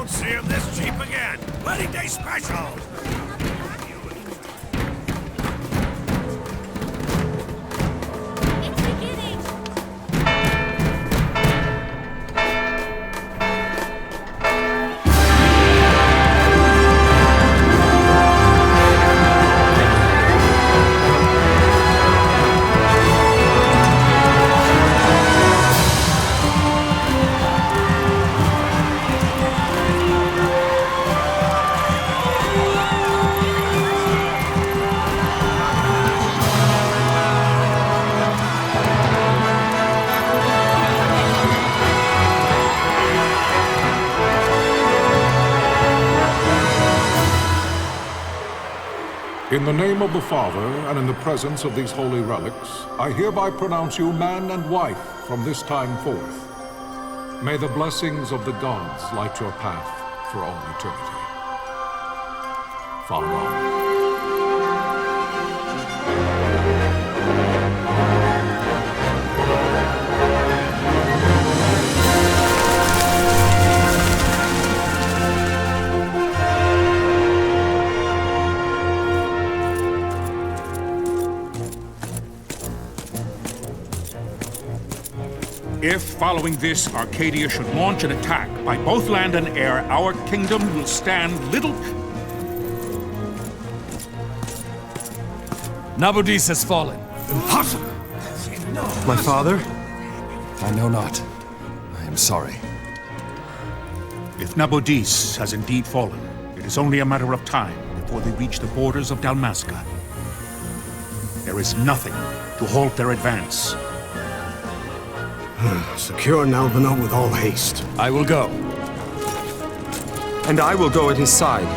See him this cheap again. Wedding day special. It's beginning. In the name of the Father, and in the presence of these holy relics, I hereby pronounce you man and wife from this time forth. May the blessings of the gods light your path for all eternity. Far on. If, following this, Arcadia should launch an attack by both land and air, our kingdom will stand little... Nabudis has fallen. Impossible. My father? I know not. I am sorry. If Nabudis has indeed fallen, it is only a matter of time before they reach the borders of Dalmasca. There is nothing to halt their advance. Secure Nalvana with all haste. I will go. And I will go at his side.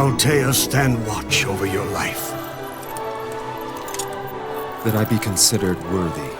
Altea, stand watch over your life. That I be considered worthy.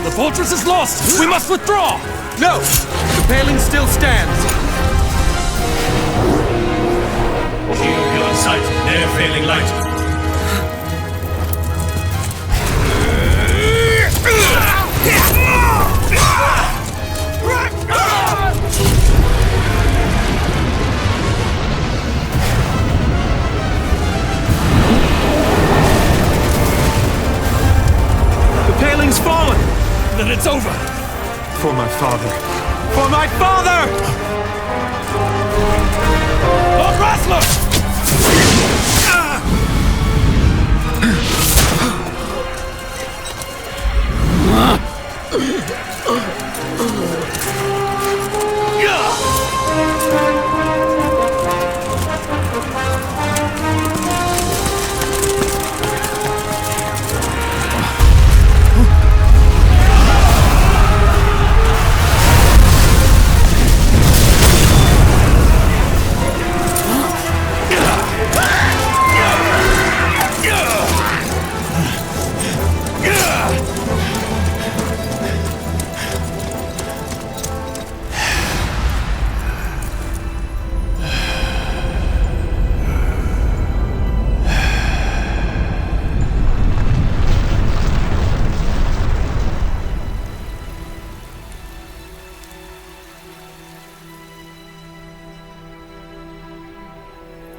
The fortress is lost! We must withdraw! No! The paling still stands! Shield beyond sight, ne'er failing light. The paling's fallen! Then it's over! For my father! For my father! Lord Rasmus!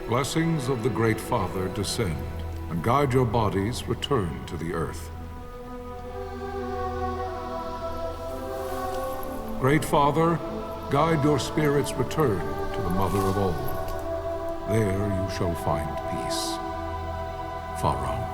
Blessings of the Great Father descend, and guide your bodies return to the earth. Great Father, guide your spirits return to the Mother of all. There you shall find peace. Pharaoh.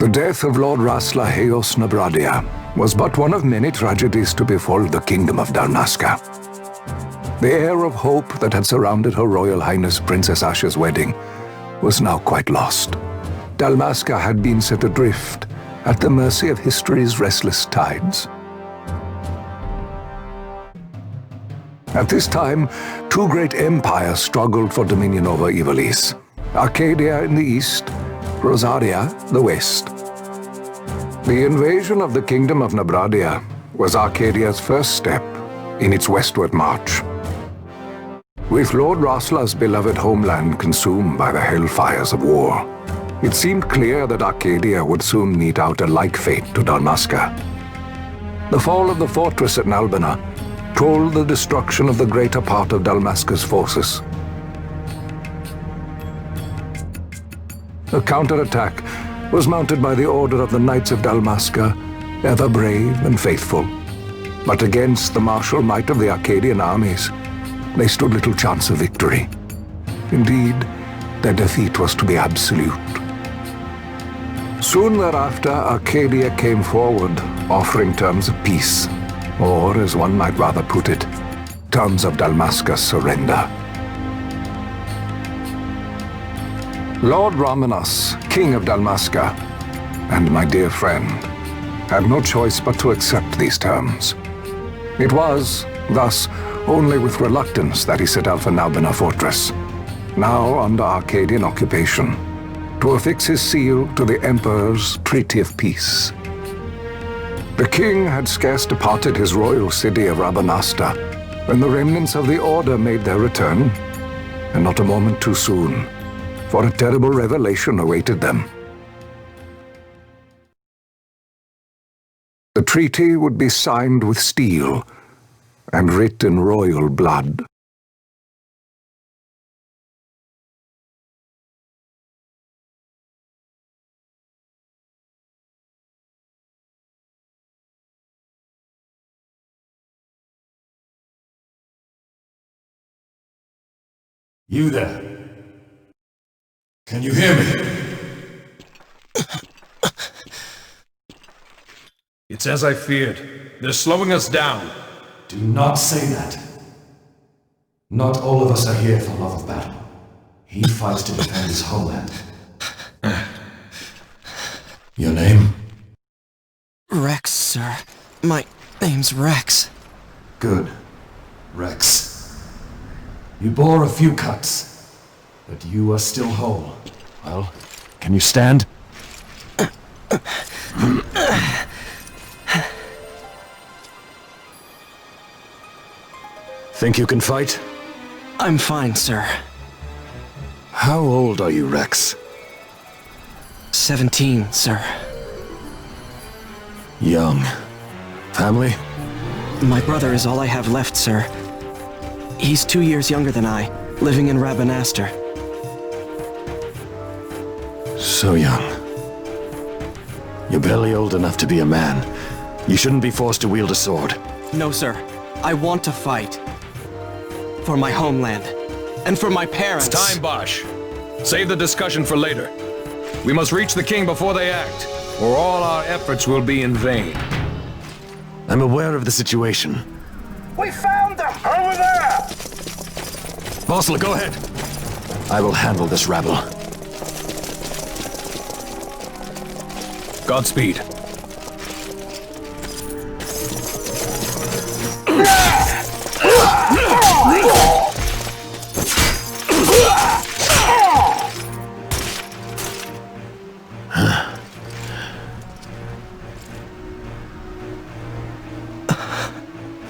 The death of Lord Rasla Heos Nabradia was but one of many tragedies to befall the Kingdom of Dalmasca. The air of hope that had surrounded Her Royal Highness Princess Asha's wedding was now quite lost. Dalmasca had been set adrift at the mercy of history's restless tides. At this time, two great empires struggled for dominion over Ivalice. Arcadia in the east, Rosaria the west. The invasion of the Kingdom of Nabradia was Arcadia's first step in its westward march. With Lord Rasla's beloved homeland consumed by the hellfires of war, it seemed clear that Arcadia would soon mete out a like fate to Dalmasca. The fall of the fortress at Nalbina told the destruction of the greater part of Dalmasca's forces. A counterattack was mounted by the order of the Knights of Dalmasca, ever brave and faithful. But against the martial might of the Arcadian armies, they stood little chance of victory. Indeed, their defeat was to be absolute. Soon thereafter, Arcadia came forward, offering terms of peace, or, as one might rather put it, terms of Dalmasca's surrender. Lord Ramenas, King of Dalmasca, and my dear friend, had no choice but to accept these terms. It was, thus, only with reluctance that he set out for Nalbina Fortress, now under Arcadian occupation, to affix his seal to the Emperor's Treaty of Peace. The king had scarce departed his royal city of Rabanasta when the remnants of the Order made their return, and not a moment too soon, for a terrible revelation awaited them. The treaty would be signed with steel and writ in royal blood. You there? Can you hear me? It's as I feared. They're slowing us down. Do not say that. Not all of us are here for love of battle. He fights to defend his homeland. Your name? Rex, sir. My name's Rex. Good. Rex. You bore a few cuts, but you are still whole. Well, can you stand? Think you can fight? I'm fine, sir. How old are you, Rex? 17, sir. Young. Family? My brother is all I have left, sir. He's 2 years younger than I, living in Rabanastre. So young. You're barely old enough to be a man. You shouldn't be forced to wield a sword. No, sir. I want to fight. For my homeland. And for my parents. It's time, Bosch. Save the discussion for later. We must reach the king before they act, or all our efforts will be in vain. I'm aware of the situation. We found them! Over there! Vossler, go ahead. I will handle this rabble. Godspeed.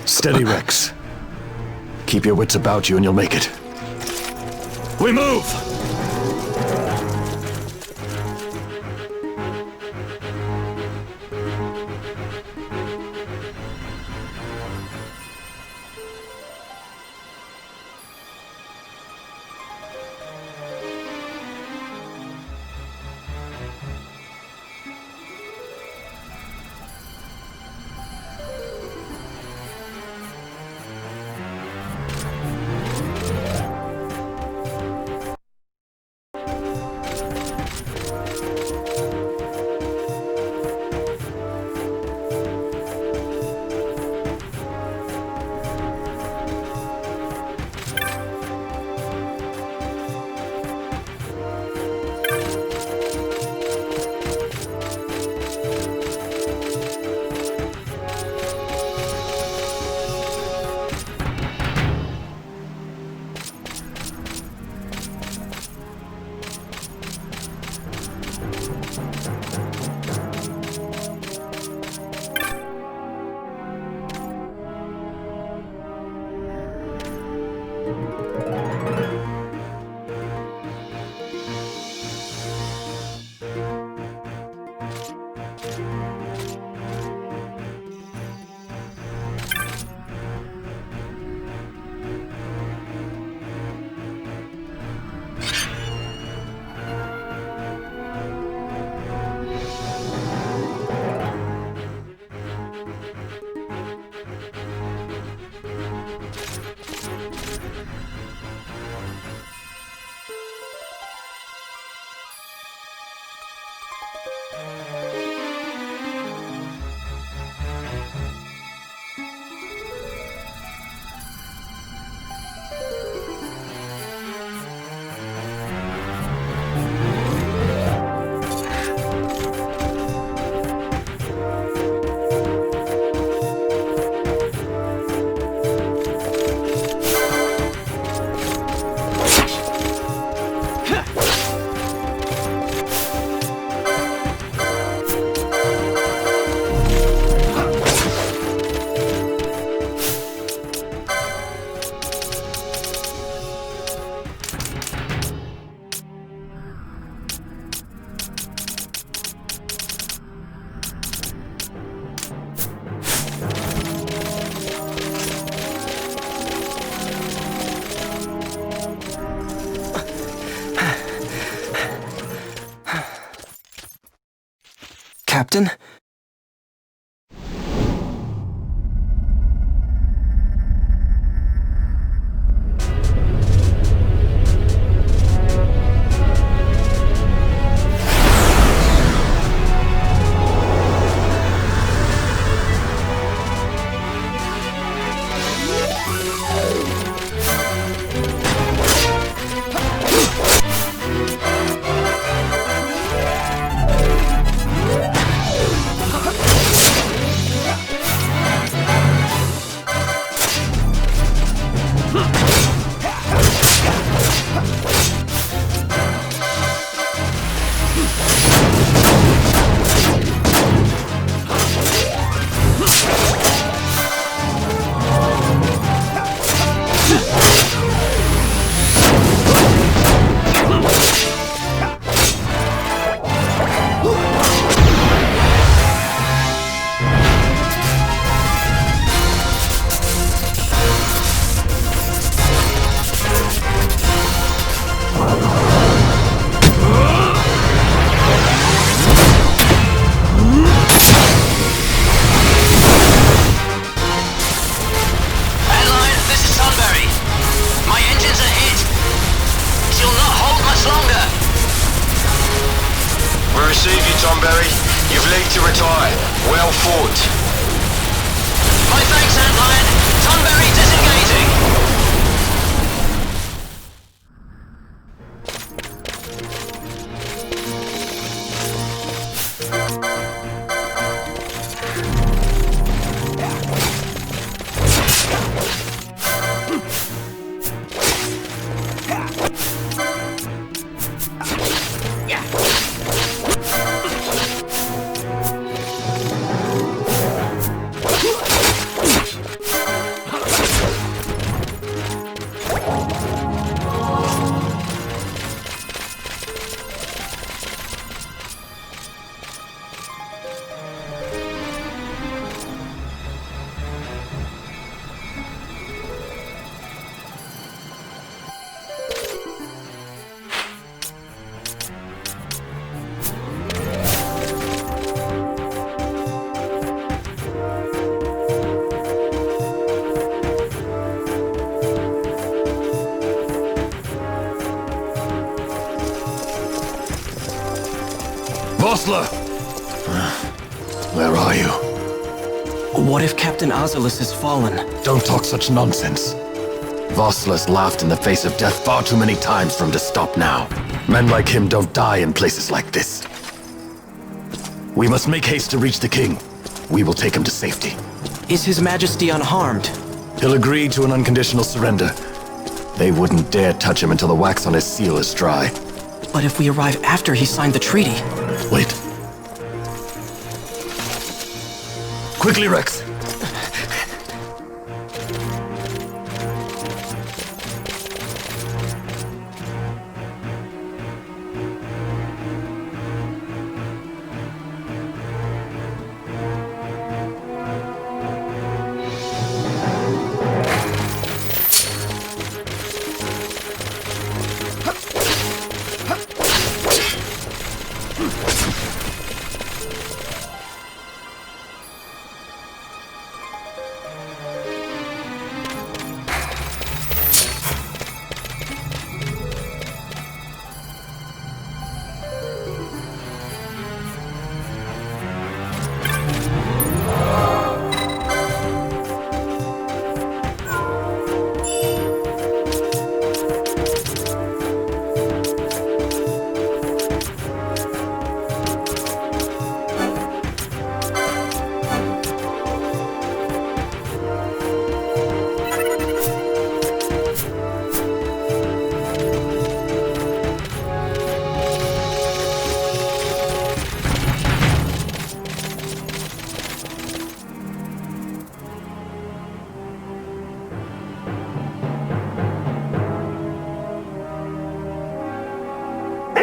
Steady, Rex. Keep your wits about you and you'll make it. We move! Captain? you'll not hold much longer. We receive you, Tomberry. You've leave to retire. Well fought. My thanks, Antlion. Tonberry disengaging. Vossler! Where are you? What if Captain Azelus has fallen? Don't talk such nonsense. Vossler's laughed in the face of death far too many times for him to stop now. Men like him don't die in places like this. We must make haste to reach the king. We will take him to safety. Is His Majesty unharmed? He'll agree to an unconditional surrender. They wouldn't dare touch him until the wax on his seal is dry. But if we arrive after he signed the treaty... Wait. Quickly, Rex!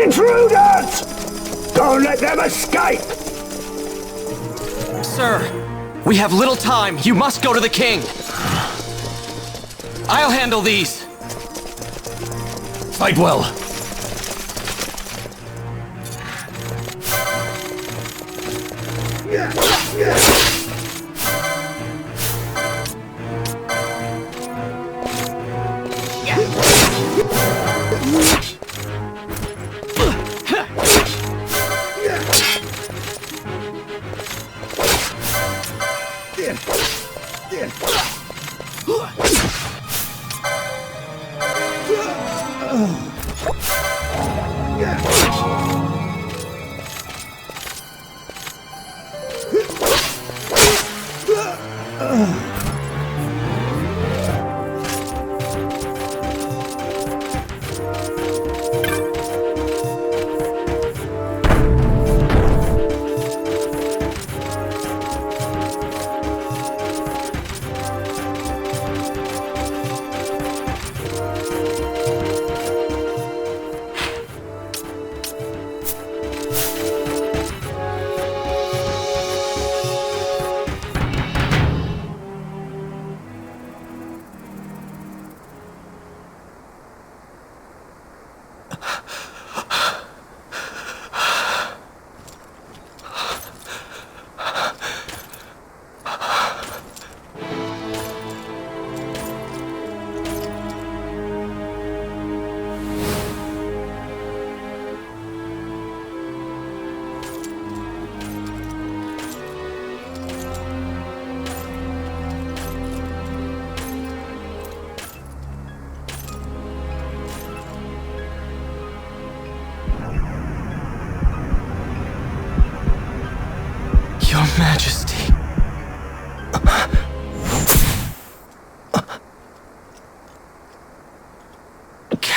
Intruders! Don't let them escape! Sir, we have little time. You must go to the king. I'll handle these. Fight well.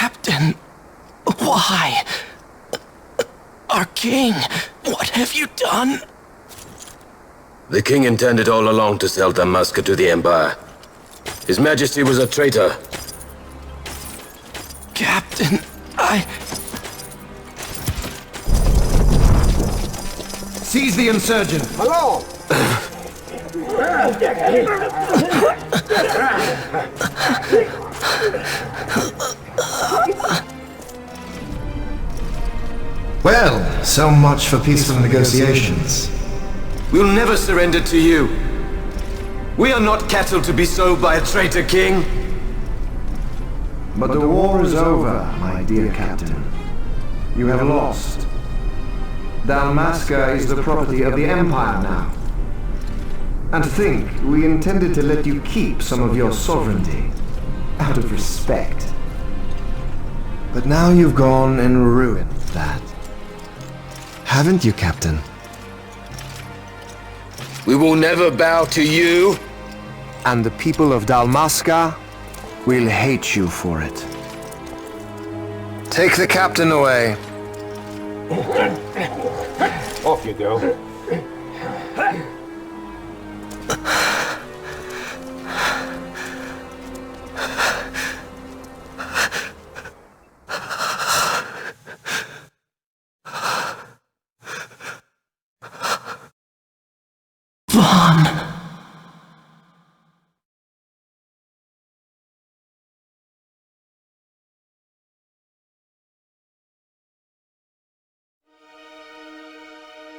Captain, why? Our king, what have you done? The king intended all along to sell Dalmasca to the Empire. His Majesty was a traitor. Captain, Seize the insurgent! Hello! Well, so much for peaceful negotiations. We'll never surrender to you. We are not cattle to be sold by a traitor king. But the war is over, my dear Captain. You have lost. Dalmasca is the property of the Empire now. And to think, we intended to let you keep some of your sovereignty, out of respect. But now you've gone and ruined that. Haven't you, Captain? We will never bow to you. And the people of Dalmasca will hate you for it. Take the captain away. Off you go.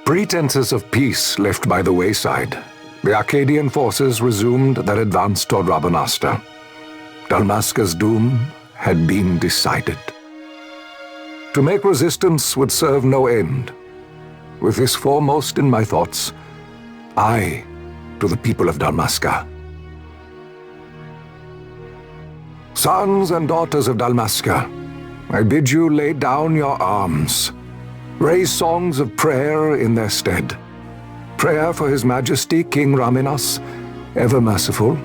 Pretenses of peace left by the wayside, the Arcadian forces resumed their advance toward Rabanasta. Dalmasca's doom had been decided. To make resistance would serve no end. With this foremost in my thoughts, I to the people of Dalmasca. Sons and daughters of Dalmasca, I bid you lay down your arms. Raise songs of prayer in their stead. Prayer for His Majesty King Raminas, ever merciful,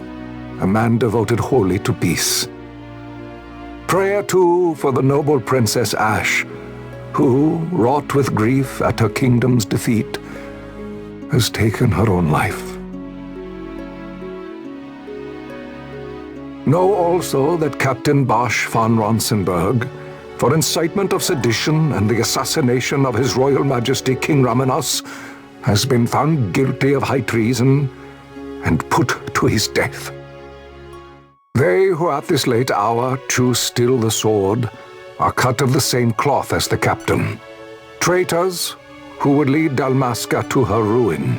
a man devoted wholly to peace. Prayer, too, for the noble Princess Ash, who, wrought with grief at her kingdom's defeat, has taken her own life. Know also that Captain Bosch von Ronsenberg, for incitement of sedition and the assassination of His Royal Majesty King Raminas, has been found guilty of high treason and put to his death. They who at this late hour choose still the sword are cut of the same cloth as the captain, traitors who would lead Dalmasca to her ruin.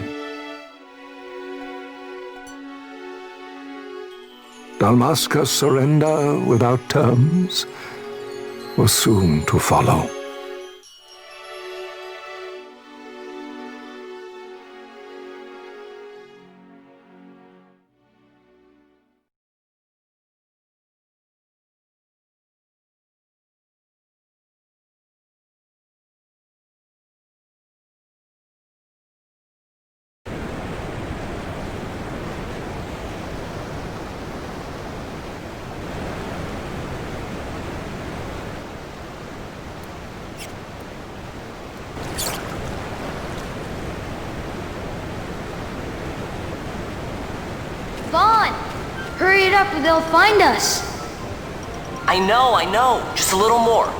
Dalmasca's surrender without terms was soon to follow. Vaughn! Hurry it up or they'll find us! I know. Just a little more.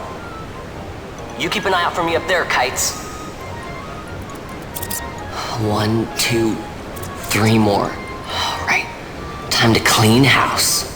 You keep an eye out for me up there, Kites. 1, 2, 3 more. All right. Time to clean house.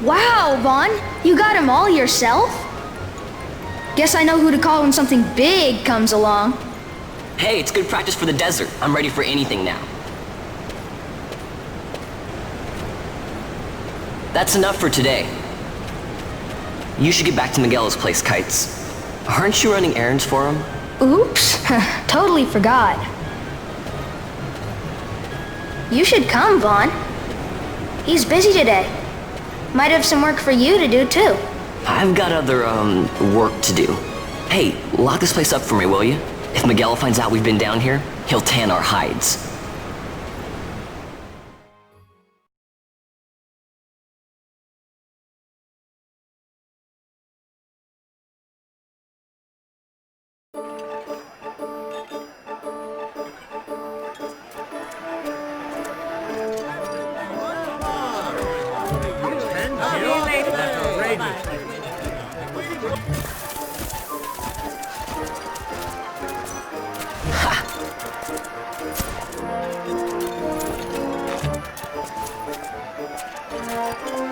Wow, Vaughn, you got him all yourself? Guess I know who to call when something big comes along. Hey, it's good practice for the desert. I'm ready for anything now. That's enough for today. You should get back to Miguel's place, Kites. Aren't you running errands for him? Oops, totally forgot. You should come, Vaughn. He's busy today. Might have some work for you to do, too. I've got other, work to do. Hey, lock this place up for me, will you? If Miguel finds out we've been down here, he'll tan our hides.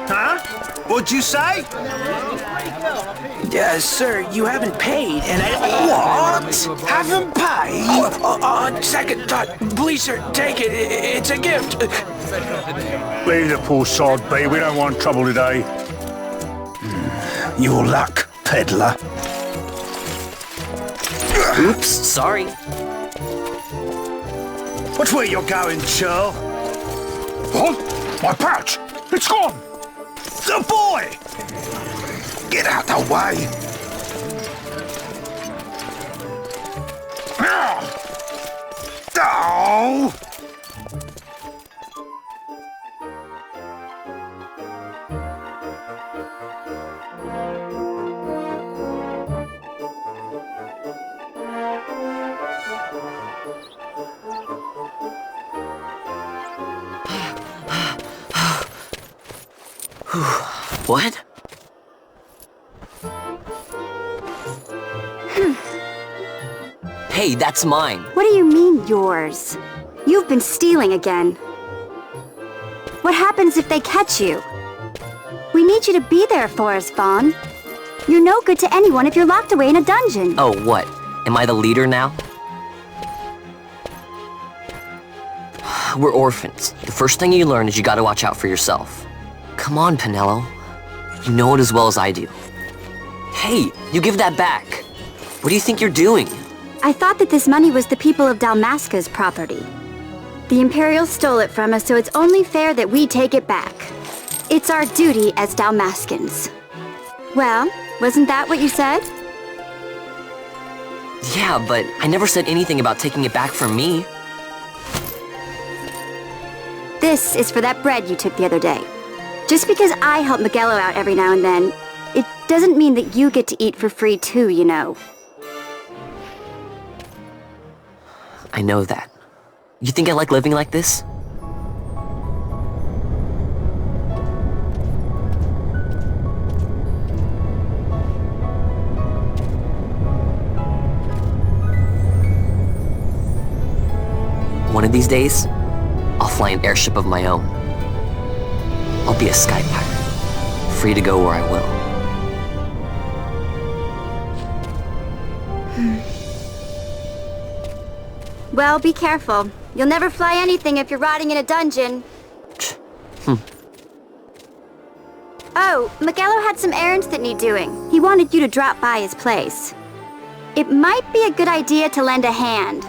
Huh? What'd you say? Sir, you haven't paid, and I... What? Haven't paid? On second thought, please, sir, take it. It's a gift. Leave the poor sod be. We don't want trouble today. Your luck, peddler. Oops, sorry. Watch where you're going, Churl. What? My pouch! It's gone! The boy! Get out the way! Oh! What? Hey, that's mine. What do you mean, yours? You've been stealing again. What happens if they catch you? We need you to be there for us, Vaughn. You're no good to anyone if you're locked away in a dungeon. Oh, what? Am I the leader now? We're orphans. The first thing you learn is you gotta watch out for yourself. Come on, Pinello. You know it as well as I do. Hey, you give that back. What do you think you're doing? I thought that this money was the people of Dalmasca's property. The Imperials stole it from us, so it's only fair that we take it back. It's our duty as Dalmascans. Well, wasn't that what you said? Yeah, but I never said anything about taking it back from me. This is for that bread you took the other day. Just because I help Miguelo out every now and then, it doesn't mean that you get to eat for free too, you know. I know that. You think I like living like this? One of these days, I'll fly an airship of my own. I'll be a sky pirate, free to go where I will. Well, be careful. You'll never fly anything if you're rotting in a dungeon. Oh, Miguelo had some errands that need doing. He wanted you to drop by his place. It might be a good idea to lend a hand.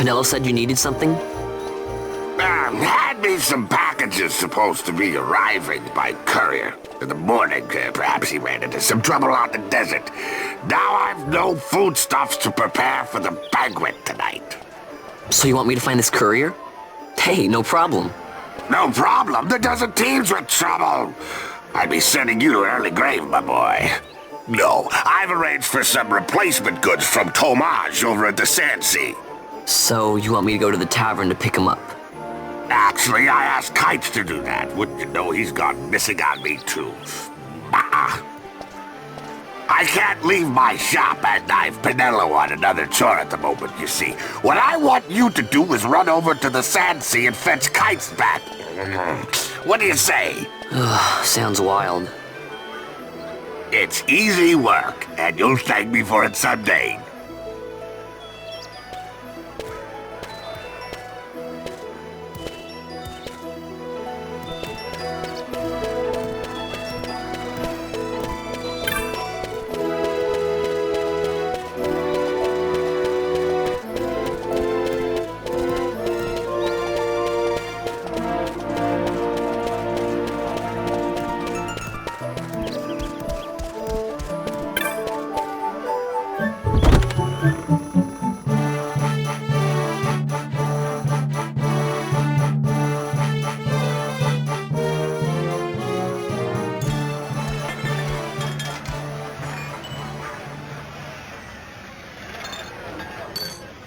Pinello said you needed something? Had me some packages supposed to be arriving by courier. In the morning, perhaps he ran into some trouble on the desert. Now I've no foodstuffs to prepare for the banquet tonight. So you want me to find this courier? Hey, no problem. No problem. The desert teems with trouble. I'd be sending you to early grave, my boy. No, I've arranged for some replacement goods from Tomage over at the XII. So you want me to go to the tavern to pick him up? Actually, I asked Kites to do that. Wouldn't you know he's gone missing on me, too. I can't leave my shop, and I've Pinello on another chore at the moment, you see. What I want you to do is run over to the XII and fetch Kites back. What do you say? Sounds wild. It's easy work, and you'll thank me for it someday.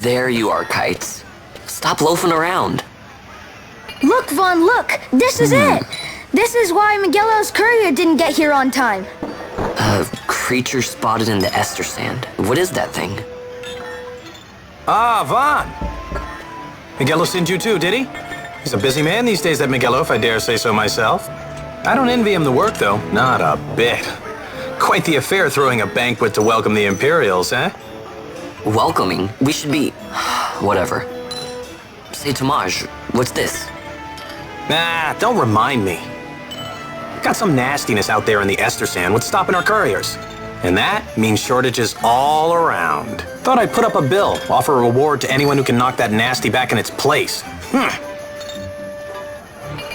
There you are, Kites. Stop loafing around. Look, Vaughn, look! This is it! This is why Miguelo's courier didn't get here on time. Creature spotted in the ester sand. What is that thing? Ah, Vaughn! Miguelo sent you too, did he? He's a busy man these days, that Miguelo, if I dare say so myself. I don't envy him the work, though. Not a bit. Quite the affair throwing a banquet to welcome the Imperials, eh? Welcoming? We should be... whatever. Say, Tomage, what's this? Nah, don't remind me. Got some nastiness out there in the ester sand. What's stopping our couriers? And that means shortages all around. Thought I'd put up a bill, offer a reward to anyone who can knock that nasty back in its place.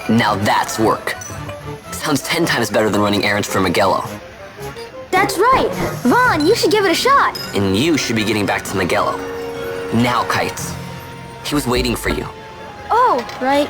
Now that's work. Sounds 10 times better than running errands for Miguelo. That's right! Vaughn, you should give it a shot! And you should be getting back to Miguelo. Now, Kites. He was waiting for you. Oh, right.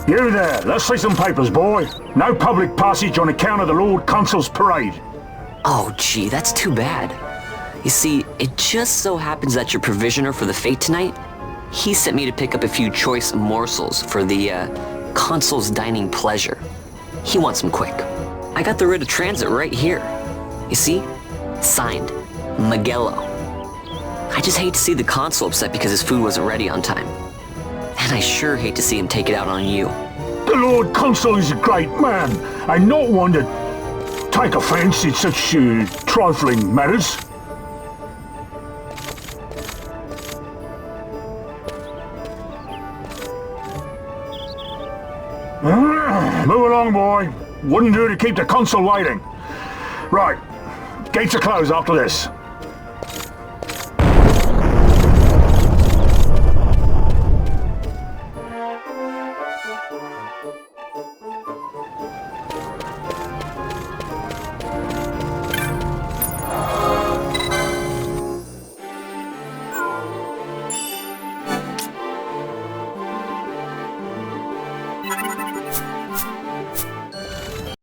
You there, let's see some papers, boy. No public passage on account of the Lord Consul's parade. Oh, gee, that's too bad. You see, it just so happens that your provisioner for the fete tonight, he sent me to pick up a few choice morsels for the, Consul's dining pleasure. He wants them quick. I got the writ of transit right here. You see? Signed, Magello. I just hate to see the Consul upset because his food wasn't ready on time. And I sure hate to see him take it out on you. The Lord Consul is a great man, and not one to take offence in such trifling matters. Move along, boy. Wouldn't do to keep the Consul waiting. Right, gates are closed after this.